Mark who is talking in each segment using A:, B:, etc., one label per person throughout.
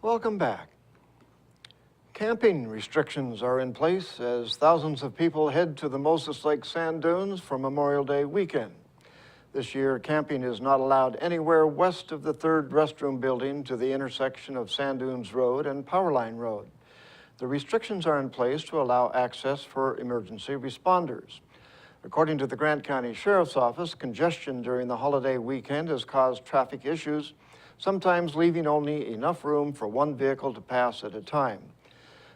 A: Welcome back. Camping restrictions are in place as thousands of people head to the Moses Lake sand dunes for Memorial Day weekend. This year, camping is not allowed anywhere west of the 3rd restroom building to the intersection of Sand Dunes Road and Powerline Road. The restrictions are in place to allow access for emergency responders. According to the Grant County Sheriff's Office, congestion during the holiday weekend has caused traffic issues, sometimes leaving only enough room for one vehicle to pass at a time.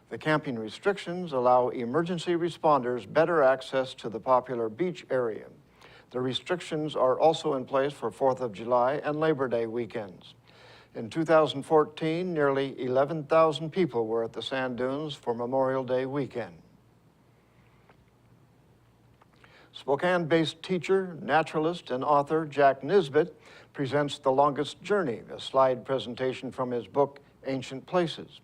A: The camping restrictions allow emergency responders better access to the popular beach area. The restrictions are also in place for 4th of July and Labor Day weekends. In 2014, nearly 11,000 people were at the sand dunes for Memorial Day weekend. Spokane-based teacher, naturalist, and author Jack Nisbet presents The Longest Journey, a slide presentation from his book, Ancient Places.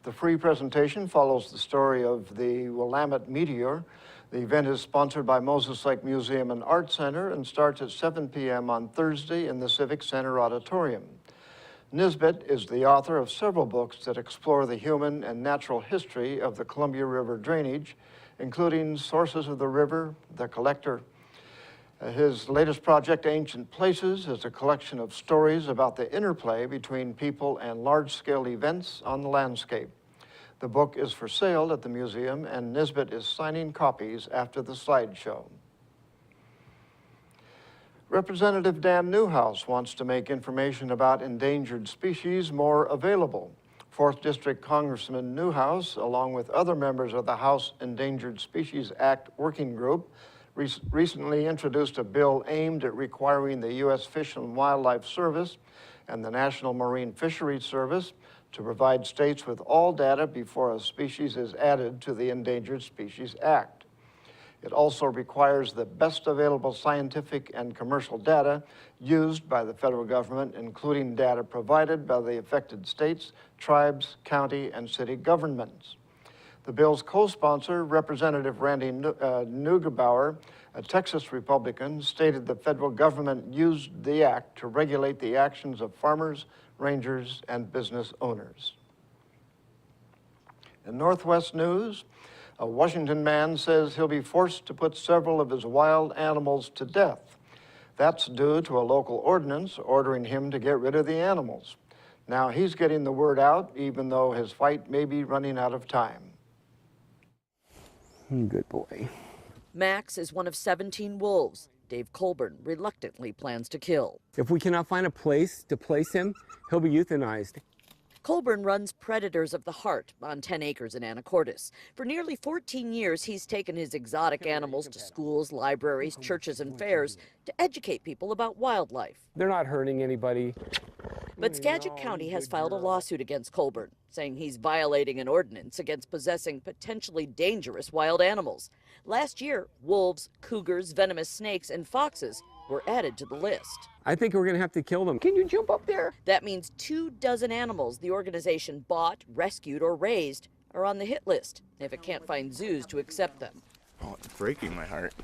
A: The free presentation follows the story of the Willamette meteor. The event is sponsored by Moses Lake Museum and Art Center and starts at 7 p.m. on Thursday in the Civic Center Auditorium. Nisbet is the author of several books that explore the human and natural history of the Columbia River drainage, including Sources of the River, The Collector. His latest project, Ancient Places, is a collection of stories about the interplay between people and large-scale events on the landscape. The book is for sale at the museum, and Nisbet is signing copies after the slideshow. Representative Dan Newhouse wants to make information about endangered species more available. 4th District Congressman Newhouse, along with other members of the House Endangered Species Act Working Group, recently introduced a bill aimed at requiring the U.S. Fish and Wildlife Service and the National Marine Fisheries Service to provide states with all data before a species is added to the Endangered Species Act. It also requires the best available scientific and commercial data used by the federal government, including data provided by the affected states, tribes, county, and city governments. The bill's co-sponsor, Representative Randy Neugebauer, a Texas Republican, stated the federal government used the act to regulate the actions of farmers, rangers, and business owners. In Northwest news, a Washington man says he'll be forced to put several of his wild animals to death. That's due to a local ordinance ordering him to get rid of the animals. Now he's getting the word out, even though his fight may be running out of time.
B: Good boy.
C: Max is one of 17 wolves Dave Colburn reluctantly plans to kill.
B: If we cannot find a place to place him, he'll be euthanized.
C: Colburn runs Predators of the Heart on 10 acres in Anacortes. For nearly 14 years, he's taken his exotic animals to schools, libraries, churches, and fairs to educate people about wildlife.
B: They're not hurting anybody.
C: But Skagit County has filed a lawsuit against Colburn, saying he's violating an ordinance against possessing potentially dangerous wild animals. Last year, wolves, cougars, venomous snakes, and foxes were added to the list.
B: I think we're going to have to kill them. Can you jump up there?
C: That means 24 animals the organization bought, rescued, or raised are on the hit list if it can't find zoos to accept them.
D: Oh, it's breaking my heart.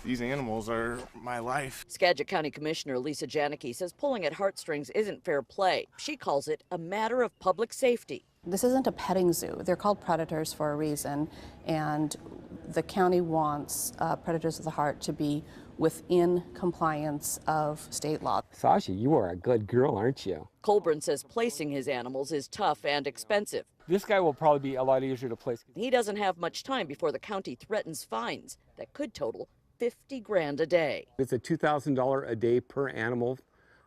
D: These animals are my life.
C: Skagit County Commissioner Lisa Janicki says pulling at heartstrings isn't fair play. She calls it a matter of public safety.
E: This isn't a petting zoo. They're called predators for a reason, and the county wants Predators of the Heart to be within compliance of state law.
B: Sasha, you are a good girl, aren't you?
C: Colburn says placing his animals is tough and expensive.
B: This guy will probably be a lot easier to place.
C: He doesn't have much time before the county threatens fines that could total 50 grand a day.
B: It's a $2,000 a day per animal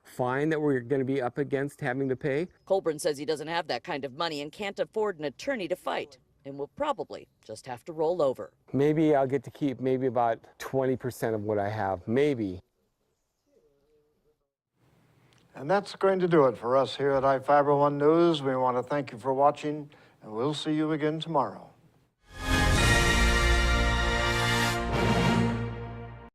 B: fine that we're going to be up against having to pay.
C: Colburn says he doesn't have that kind of money and can't afford an attorney to fight, and will probably just have to roll over.
B: Maybe I'll get to keep maybe about 20% of what I have, maybe.
A: And that's going to do it for us here at iFIBER 1 News. We want to thank you for watching, and we'll see you again tomorrow.